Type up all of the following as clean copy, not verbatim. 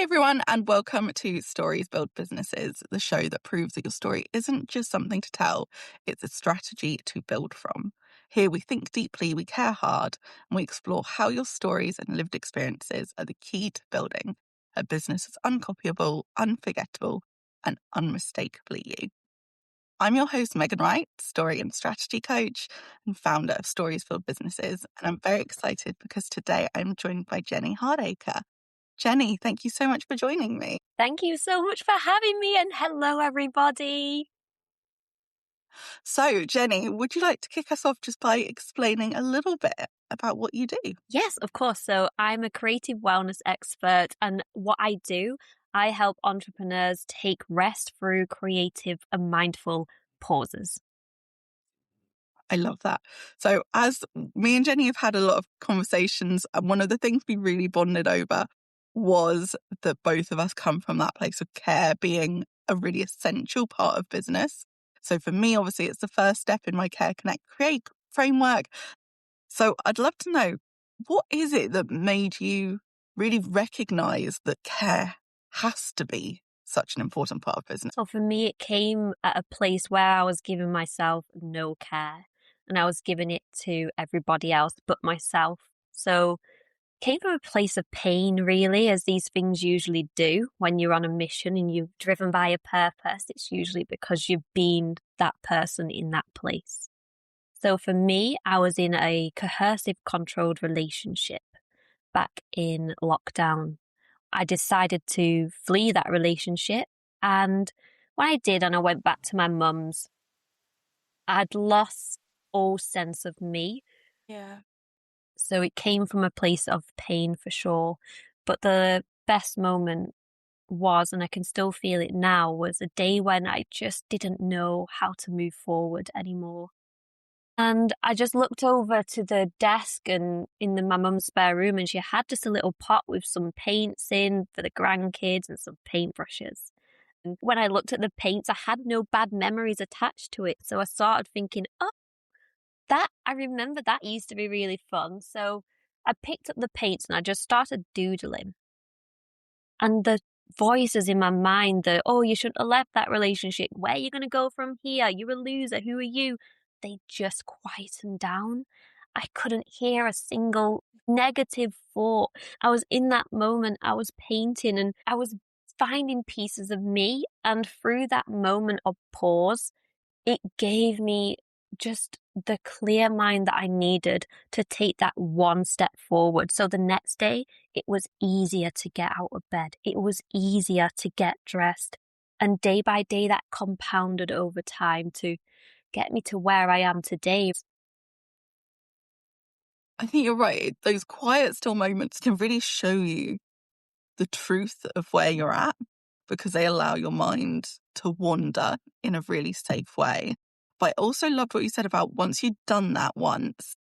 everyone, and welcome to Stories Build Businesses, the show that proves that your story isn't just something to tell, it's a strategy to build from. Here we think deeply, we care hard, and we explore how your stories and lived experiences are the key to building a business that's uncopyable, unforgettable, and unmistakably you. I'm your host, Megan Wright, story and strategy coach and founder of Stories Build Businesses, and I'm very excited because today I'm joined by Jenny Hardacre. Jenny, thank you so much for joining me. Thank you so much for having me, and hello, everybody. So, Jenny, would you like to kick us off just by explaining a little bit about what you do? Yes, of course. So I'm a creative wellness expert, and what I do, I help entrepreneurs take rest through creative and mindful pauses. I love that. So, as me and Jenny have had a lot of conversations, and one of the things we really bonded over was that both of us come from that place of care being a really essential part of business. So, for me, obviously, it's the first step in my Care Connect Create framework. So, I'd love to know, what is it that made you really recognize that care has to be such an important part of business? So for me, it came at a place where I was giving myself no care, and I was giving it to everybody else but myself. So came from a place of pain, really, as these things usually do when you're on a mission and you're driven by a purpose. It's usually because you've been that person in that place. So for me, I was in a coercive, controlled relationship back in lockdown. I decided to flee that relationship. And when I did, and I went back to my mum's, I'd lost all sense of me. Yeah. So it came from a place of pain for sure. But the best moment was, and I can still feel it now, was a day when I just didn't know how to move forward anymore. And I just looked over to the desk and my mum's spare room, and she had just a little pot with some paints in for the grandkids and some paintbrushes. And when I looked at the paints, I had no bad memories attached to it. So I started thinking, oh, I remember that used to be really fun. So I picked up the paints and I just started doodling. And the voices in my mind that, oh, you shouldn't have left that relationship. Where are you going to go from here? You're a loser. Who are you? They just quietened down. I couldn't hear a single negative thought. I was in that moment. I was painting and I was finding pieces of me. And through that moment of pause, it gave me just the clear mind that I needed to take that one step forward. So the next day, it was easier to get out of bed. It was easier to get dressed. And day by day, that compounded over time to get me to where I am today. I think you're right. Those quiet, still moments can really show you the truth of where you're at because they allow your mind to wander in a really safe way. But I also loved what you said about once you'd done that once,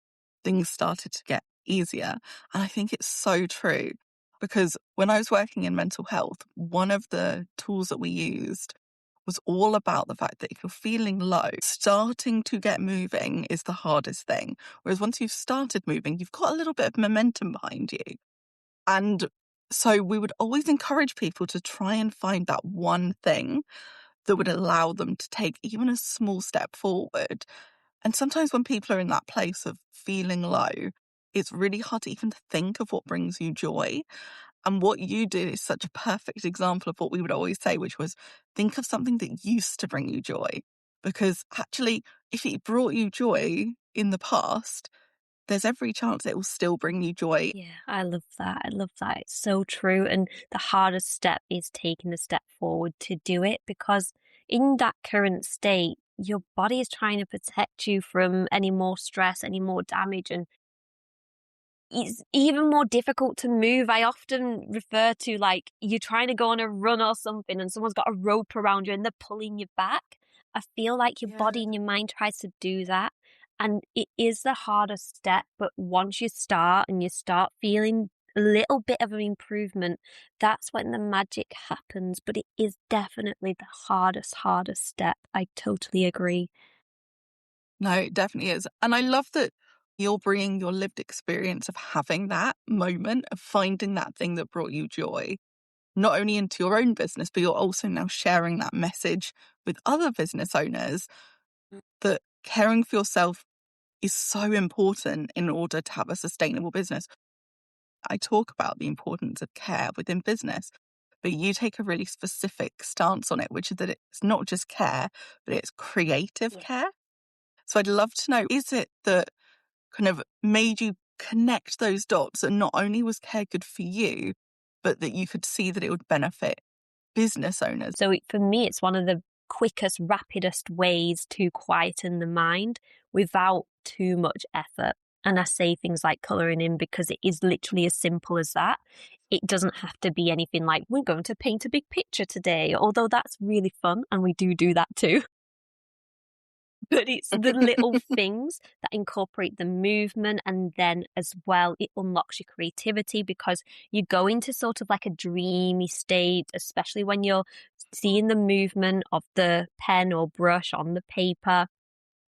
things started to get easier. And I think it's so true because when I was working in mental health, one of the tools that we used was all about the fact that if you're feeling low, starting to get moving is the hardest thing. Whereas once you've started moving, you've got a little bit of momentum behind you. And so we would always encourage people to try and find that one thing that would allow them to take even a small step forward. And sometimes when people are in that place of feeling low, it's really hard to even think of what brings you joy. And what you did is such a perfect example of what we would always say, which was think of something that used to bring you joy. Because actually, if it brought you joy in the past, there's every chance it will still bring you joy. Yeah, I love that. I love that. It's so true. And the hardest step is taking the step forward to do it, because in that current state, your body is trying to protect you from any more stress, any more damage. And it's even more difficult to move. I often refer to like you're trying to go on a run or something and someone's got a rope around you and they're pulling you back. I feel like your body and your mind tries to do that. And it is the hardest step. But once you start and you start feeling a little bit of an improvement, that's when the magic happens. But it is definitely the hardest step. I totally agree. No, it definitely is. And I love that you're bringing your lived experience of having that moment, of finding that thing that brought you joy, not only into your own business, but you're also now sharing that message with other business owners that caring for yourself is so important in order to have a sustainable business. I talk about the importance of care within business, but you take a really specific stance on it, which is that it's not just care, but it's creative care. So I'd love to know, is it that kind of made you connect those dots, and not only was care good for you, but that you could see that it would benefit business owners? So for me, it's one of the quickest, rapidest ways to quieten the mind without too much effort. And I say things like colouring in because it is literally as simple as that. It doesn't have to be anything like, we're going to paint a big picture today, although that's really fun and we do that too. But it's the little things that incorporate the movement, and then as well, it unlocks your creativity because you go into sort of like a dreamy state, especially when you're seeing the movement of the pen or brush on the paper.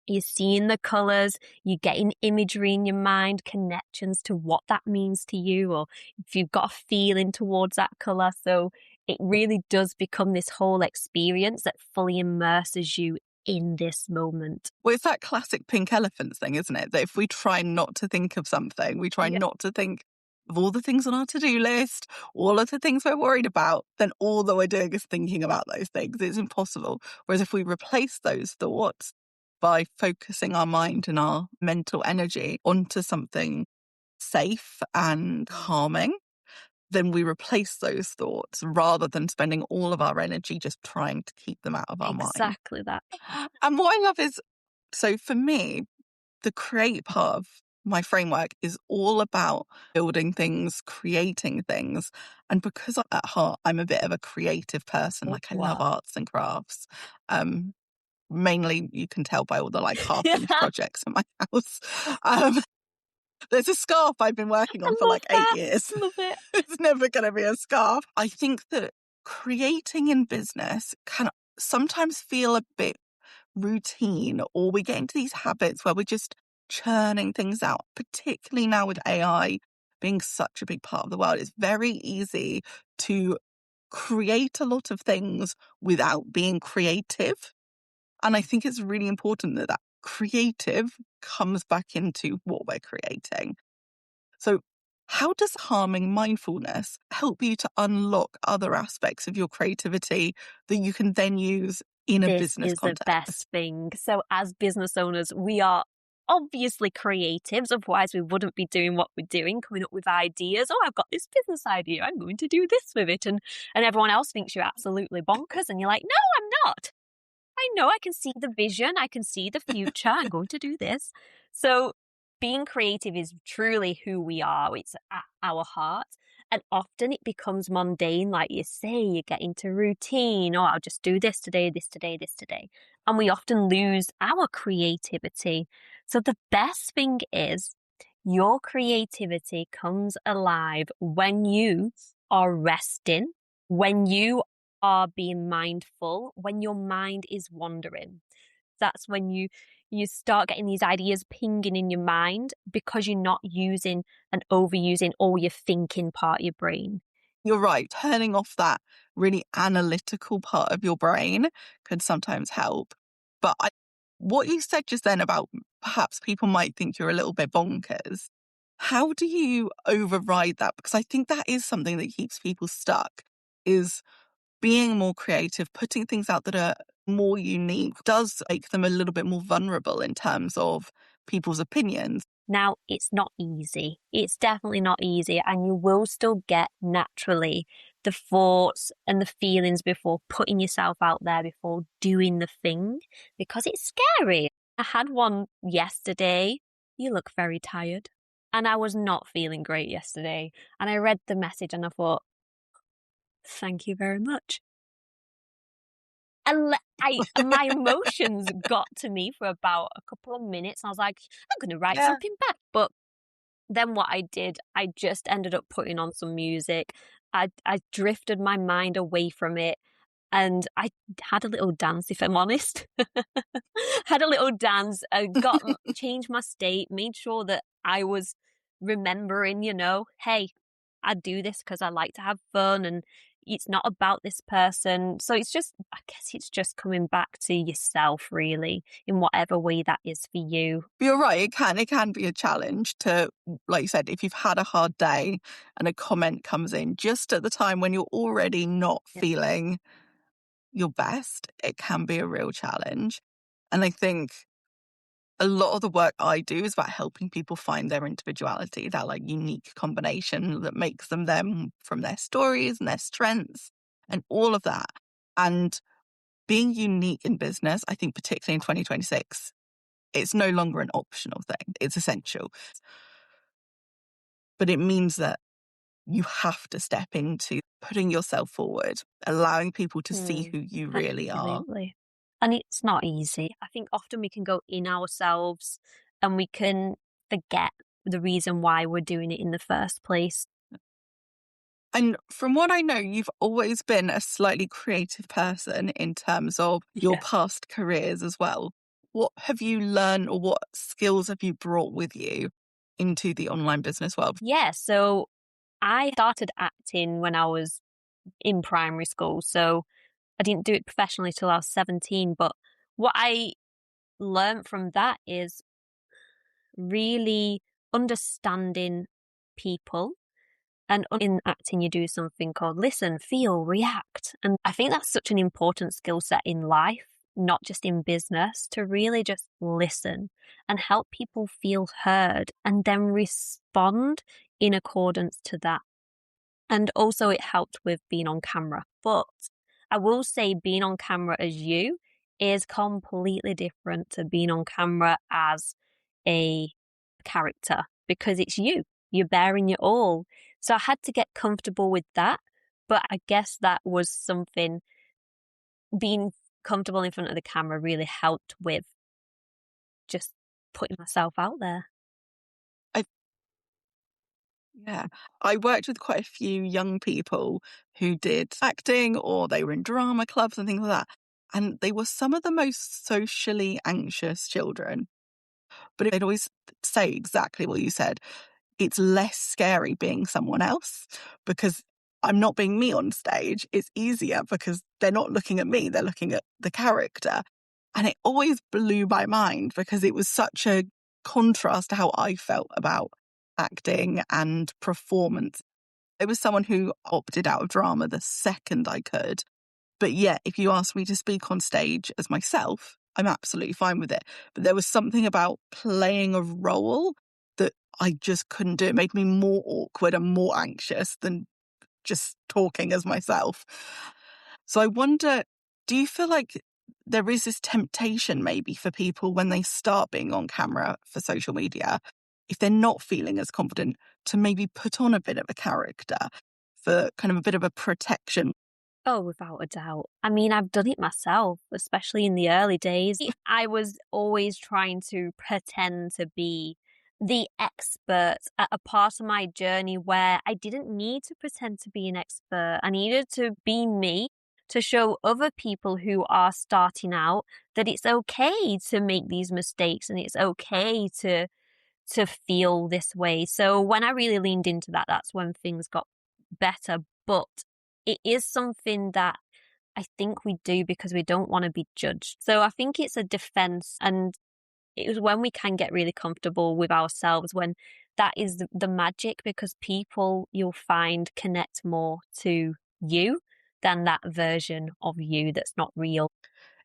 You're seeing the colours, you're getting imagery in your mind, connections to what that means to you, or if you've got a feeling towards that colour. So it really does become this whole experience that fully immerses you in this moment. Well, it's that classic pink elephant thing, isn't it? That if we try not to think of something, we try not to think of all the things on our to-do list, all of the things we're worried about, then all that we're doing is thinking about those things. It's impossible. Whereas if we replace those thoughts by focusing our mind and our mental energy onto something safe and calming, then we replace those thoughts rather than spending all of our energy just trying to keep them out of our mind. Exactly that. And what I love is, so for me, the create part of my framework is all about building things, creating things. And because at heart, I'm a bit of a creative person, like I love arts and crafts. Mainly, you can tell by all the like half-finished projects in my house. There's a scarf I've been working on for like 8 years. Love it. It's never going to be a scarf. I think that creating in business can sometimes feel a bit routine, or we get into these habits where we're just churning things out, particularly now with AI being such a big part of the world. It's very easy to create a lot of things without being creative. And I think it's really important that that creative comes back into what we're creating. So how does calming mindfulness help you to unlock other aspects of your creativity that you can then use in a business context? This is the best thing. So as business owners, we are obviously creatives. Otherwise, we wouldn't be doing what we're doing, coming up with ideas. Oh, I've got this business idea. I'm going to do this with it. And everyone else thinks you're absolutely bonkers. And you're like, no, I'm not. I know, I can see the vision. I can see the future. I'm going to do this. So being creative is truly who we are. It's at our heart. And often it becomes mundane, like you say, you get into routine. Oh, I'll just do this today, this today, this today. And we often lose our creativity. So the best thing is your creativity comes alive when you are resting, when you are being mindful, when your mind is wandering. That's when you start getting these ideas pinging in your mind because you're not using and overusing all your thinking part of your brain. You're right. Turning off that really analytical part of your brain can sometimes help. But what you said just then about perhaps people might think you're a little bit bonkers, how do you override that? Because I think that is something that keeps people stuck, is being more creative, putting things out that are more unique does make them a little bit more vulnerable in terms of people's opinions. Now, it's not easy. It's definitely not easy. And you will still get naturally the thoughts and the feelings before putting yourself out there, before doing the thing, because it's scary. I had one yesterday. You look very tired. And I was not feeling great yesterday. And I read the message and I thought, thank you very much. And my emotions got to me for about a couple of minutes. And I was like, I'm going to write something back. But then what I did, I just ended up putting on some music. I drifted my mind away from it. And I had a little dance, if I'm honest. Had a little dance, changed my state, made sure that I was remembering, hey, I do this because I like to have fun. And, it's not about this person. So it's just, I guess it's just coming back to yourself, really, in whatever way that is for you. But you're right, it can be a challenge to, like you said, if you've had a hard day and a comment comes in just at the time when you're already not Yeah. feeling your best, it can be a real challenge. And I think a lot of the work I do is about helping people find their individuality, that like unique combination that makes them from their stories and their strengths and all of that. And being unique in business, I think particularly in 2026, it's no longer an optional thing. It's essential. But it means that you have to step into putting yourself forward, allowing people to see Mm, who you really are. absolutely. And it's not easy. I think often we can go in ourselves and we can forget the reason why we're doing it in the first place. And from what I know, you've always been a slightly creative person in terms of your Yeah. past careers as well. What have you learned or what skills have you brought with you into the online business world? Yeah, so I started acting when I was in primary school. So I didn't do it professionally till I was 17. But what I learned from that is really understanding people. And in acting, you do something called listen, feel, react. And I think that's such an important skill set in life, not just in business, to really just listen and help people feel heard and then respond in accordance to that. And also, it helped with being on camera. But I will say, being on camera as you is completely different to being on camera as a character because it's you. You're bearing your all. So I had to get comfortable with that. But I guess that was something being comfortable in front of the camera really helped with just putting myself out there. I Yeah. I worked with quite a few young people who did acting or they were in drama clubs and things like that. And they were some of the most socially anxious children. But they'd always say exactly what you said. It's less scary being someone else because I'm not being me on stage. It's easier because they're not looking at me, they're looking at the character. And it always blew my mind because it was such a contrast to how I felt about acting and performance. It was someone who opted out of drama the second I could. But yet, if you ask me to speak on stage as myself, I'm absolutely fine with it. But there was something about playing a role that I just couldn't do. It made me more awkward and more anxious than just talking as myself. So I wonder, do you feel like there is this temptation maybe for people when they start being on camera for social media, if they're not feeling as confident, to maybe put on a bit of a character for kind of a bit of a protection? Oh, without a doubt. I mean, I've done it myself, especially in the early days. I was always trying to pretend to be the expert at a part of my journey where I didn't need to pretend to be an expert. I needed to be me to show other people who are starting out that it's okay to make these mistakes and it's okay to feel this way. So when I really leaned into that, that's when things got better. But it is something that I think we do because we don't want to be judged. So I think it's a defense. And it was when we can get really comfortable with ourselves, when that is the magic, because people you'll find connect more to you than that version of you that's not real.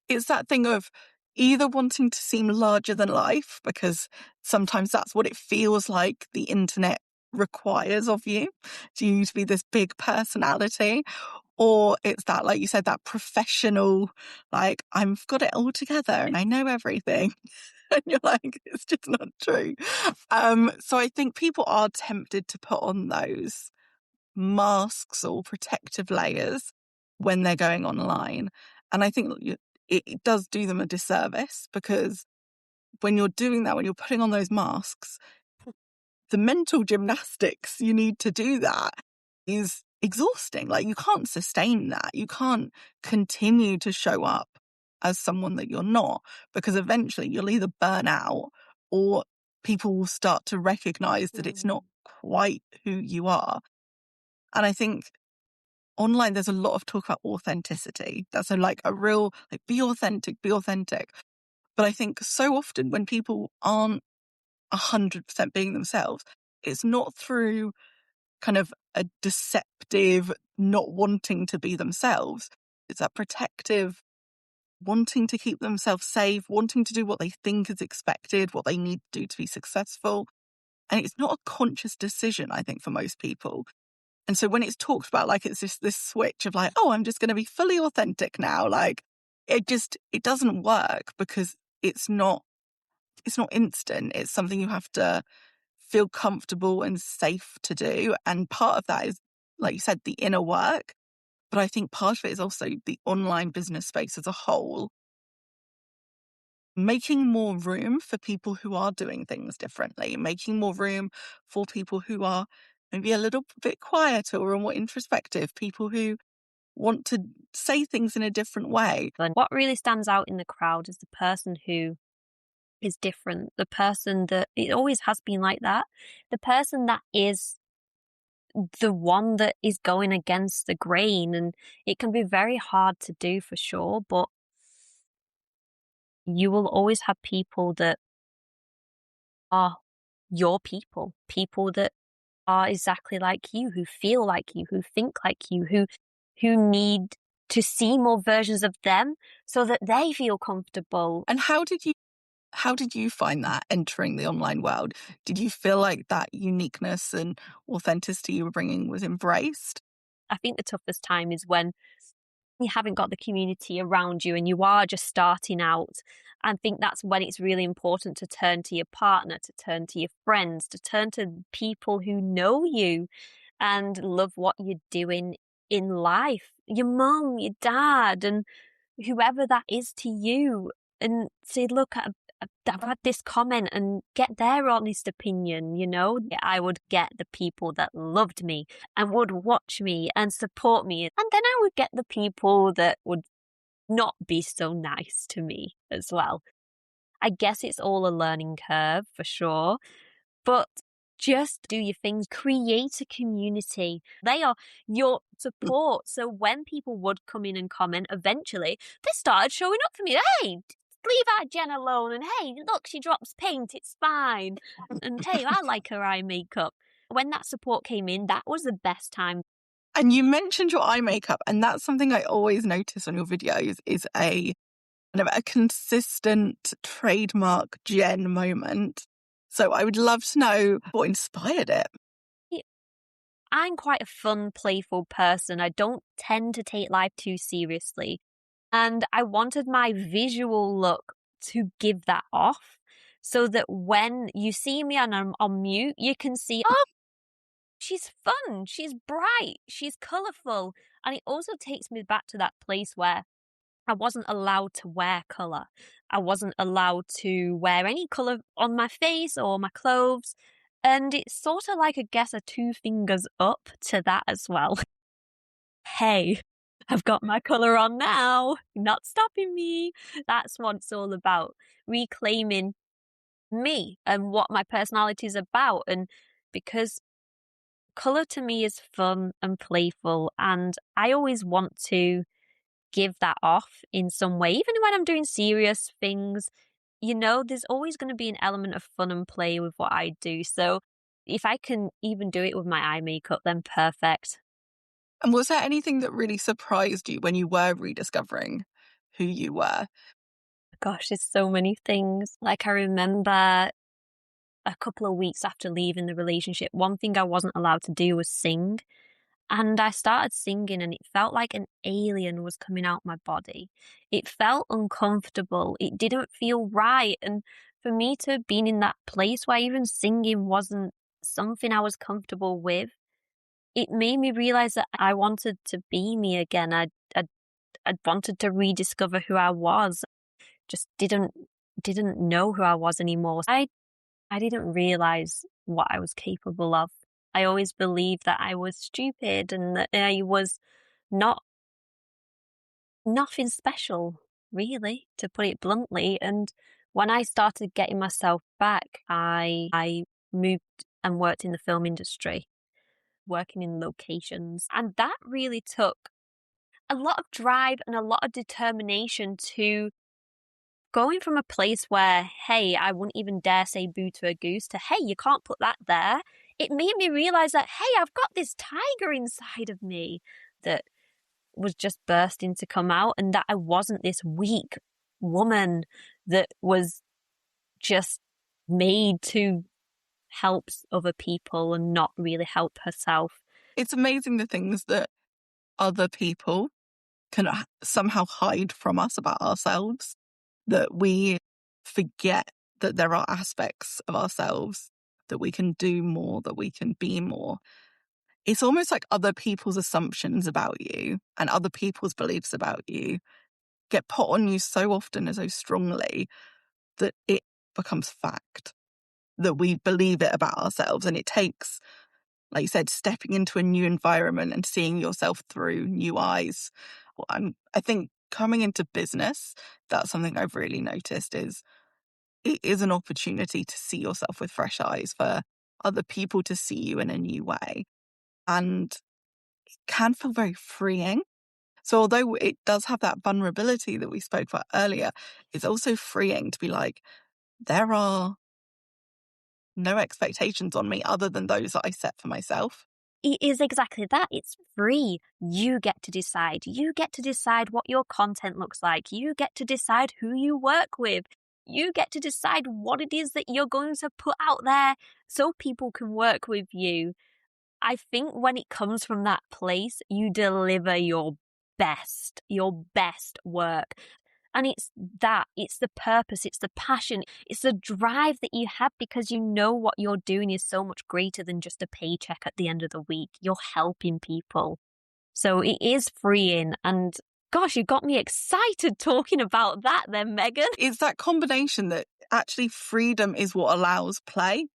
It's that thing of either wanting to seem larger than life, because sometimes that's what it feels like the internet requires of you, to you to be this big personality, or it's that, like you said, that professional, like, I've got it all together and I know everything. And you're like, it's just not true. So I think people are tempted to put on those masks or protective layers when they're going online. And I think it does do them a disservice because when you're doing that, when you're putting on those masks, the mental gymnastics you need to do that is exhausting. Like, you can't sustain that. You can't continue to show up as someone that you're not, because eventually you'll either burn out or people will start to recognize that it's Mm. not quite who you are. And I think online there's a lot of talk about authenticity. That's a real, like, be authentic, be authentic. But I think so often when people aren't 100% being themselves, it's not through kind of a deceptive, not wanting to be themselves. It's that protective, wanting to keep themselves safe, wanting to do what they think is expected, what they need to do to be successful. And it's not a conscious decision, I think, for most people. And so when it's talked about like it's just this switch of like, oh, I'm just going to be fully authentic now, like it doesn't work because it's not instant. It's something you have to feel comfortable and safe to do. And part of that is, like you said, the inner work. But I think part of it is also the online business space as a whole, making more room for people who are doing things differently, making more room for people who are maybe a little bit quieter or more introspective, people who want to say things in a different way. And what really stands out in the crowd is the person who is different, the person that it always has been like that, the person that is the one that is going against the grain. And it can be very hard to do for sure, but you will always have people that are your people, people that are exactly like you, who feel like you, who think like you, who need to see more versions of them so that they feel comfortable. And how did you find that entering the online world? Did you feel like that uniqueness and authenticity you were bringing was embraced? I think the toughest time is when you haven't got the community around you and you are just starting out. I think that's when it's really important to turn to your partner, to turn to your friends, to turn to people who know you and love what you're doing in life. Your mum, your dad, and whoever that is to you. And say, look, I've had this comment, and get their honest opinion, you know? I would get the people that loved me and would watch me and support me. And then I would get the people that would not be so nice to me as well. I guess it's all a learning curve for sure, but just do your things, create a community. They are your support. So when people would come in and comment, eventually they started showing up for me. Hey, leave our Jen alone. And hey, look, she drops paint. It's fine. And hey, I like her eye makeup. When that support came in, that was the best time. And you mentioned your eye makeup, and that's something I always notice on your videos is a kind of a consistent trademark Jen moment. So I would love to know what inspired it. I'm quite a fun, playful person. I don't tend to take life too seriously. And I wanted my visual look to give that off so that when you see me and I'm on mute, you can see, oh, she's fun, she's bright, she's colourful. And it also takes me back to that place where I wasn't allowed to wear colour. I wasn't allowed to wear any colour on my face or my clothes. And it's sort of like, I guess, a two fingers up to that as well. Hey, I've got my colour on now, not stopping me. That's what it's all about. Reclaiming me and what my personality is about. And because colour to me is fun and playful, and I always want to give that off in some way, even when I'm doing serious things. You know, there's always going to be an element of fun and play with what I do. So if I can even do it with my eye makeup, then perfect. And was there anything that really surprised you when you were rediscovering who you were? Gosh, there's so many things. Like, I remember a couple of weeks after leaving the relationship, one thing I wasn't allowed to do was sing. And I started singing, and it felt like an alien was coming out my body. It felt uncomfortable. It didn't feel right. And for me to have been in that place where even singing wasn't something I was comfortable with, it made me realize that I wanted to be me again. I wanted to rediscover who I was. Just didn't know who I was anymore. I didn't realize what I was capable of. I always believed that I was stupid and that I was not nothing special, really, to put it bluntly. And when I started getting myself back, I moved and worked in the film industry. working in locations. And that really took a lot of drive and a lot of determination to going from a place where, hey, I wouldn't even dare say boo to a goose to, hey, you can't put that there. It made me realize that, hey, I've got this tiger inside of me that was just bursting to come out, and that I wasn't this weak woman that was just made to help other people and not really help herself. It's amazing the things that other people can somehow hide from us about ourselves, that we forget that there are aspects of ourselves that we can do more, that we can be more. It's almost like other people's assumptions about you and other people's beliefs about you get put on you so often and so strongly that it becomes fact, that we believe it about ourselves. And it takes, like you said, stepping into a new environment and seeing yourself through new eyes. Well, I think coming into business, that's something I've really noticed is it is an opportunity to see yourself with fresh eyes, for other people to see you in a new way. And it can feel very freeing. So although it does have that vulnerability that we spoke about earlier, it's also freeing to be like, there are no expectations on me other than those that I set for myself. It is exactly that. It's free. You get to decide. You get to decide what your content looks like. You get to decide who you work with. You get to decide what it is that you're going to put out there so people can work with you. I think when it comes from that place, you deliver your best work. And it's the purpose, it's the passion, it's the drive that you have because you know what you're doing is so much greater than just a paycheck at the end of the week. You're helping people. So it is freeing. And gosh, you got me excited talking about that then, Megan. It's that combination that actually freedom is what allows play.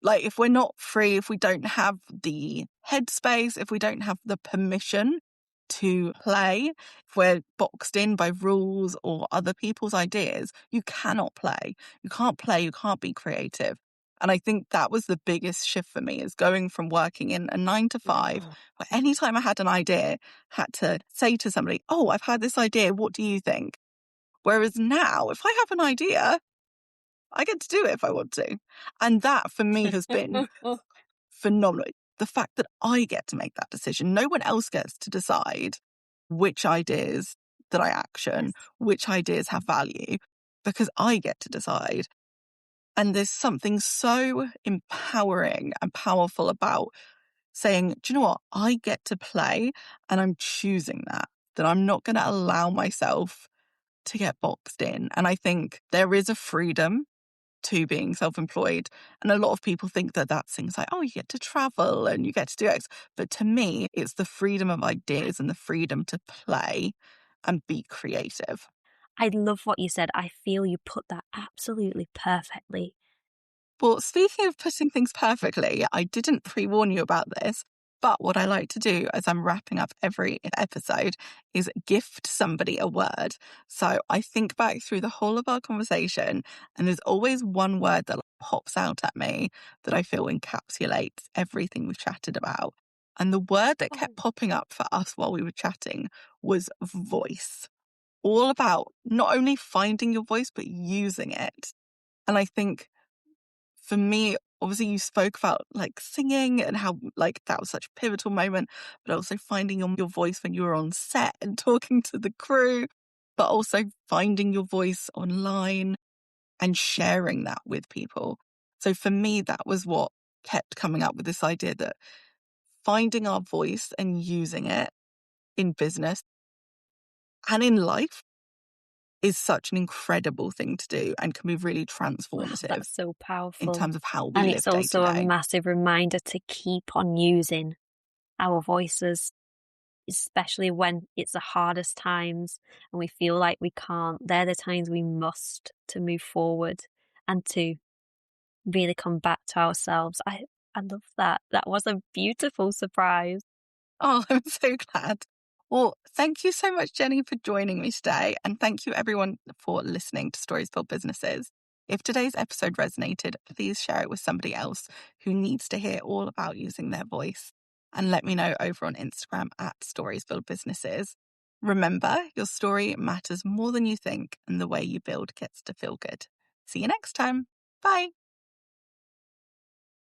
Like if we're not free, if we don't have the headspace, if we don't have the permission to play, if we're boxed in by rules or other people's ideas, you cannot play. You can't be creative. And I think that was the biggest shift for me, is going from working in a 9 to 5, where anytime I had an idea, had to say to somebody, oh, I've had this idea, what do you think? Whereas now, if I have an idea, I get to do it if I want to. And that for me has been phenomenal. The fact that I get to make that decision. No one else gets to decide which ideas that I action, which ideas have value, because I get to decide. And there's something so empowering and powerful about saying, do you know what? I get to play and I'm choosing that I'm not going to allow myself to get boxed in. And I think there is a freedom to being self-employed. And a lot of people think that that's things like, oh, you get to travel and you get to do X. But to me, it's the freedom of ideas and the freedom to play and be creative. I love what you said. I feel you put that absolutely perfectly. Well, speaking of putting things perfectly, I didn't pre-warn you about this, but what I like to do as I'm wrapping up every episode is gift somebody a word. So I think back through the whole of our conversation, and there's always one word that pops out at me that I feel encapsulates everything we've chatted about. And the word that kept popping up for us while we were chatting was voice. All about not only finding your voice, but using it. And I think for me, obviously you spoke about like singing and how like that was such a pivotal moment, but also finding your voice when you were on set and talking to the crew, but also finding your voice online and sharing that with people. So for me, that was what kept coming up with this idea that finding our voice and using it in business and in life is such an incredible thing to do and can be really transformative. Wow, that's so powerful. In terms of how we and live it's day to also a day. massive reminder to keep on using our voices, especially when it's the hardest times and we feel like we can't. They're the times we must to move forward and to really come back to ourselves. I love that. That was a beautiful surprise. Oh, I'm so glad. Well, thank you so much, Jenny, for joining me today. And thank you, everyone, for listening to Stories Build Businesses. If today's episode resonated, please share it with somebody else who needs to hear all about using their voice. and let me know over on Instagram at Stories Build Businesses. Remember, your story matters more than you think, and the way you build gets to feel good. See you next time. Bye.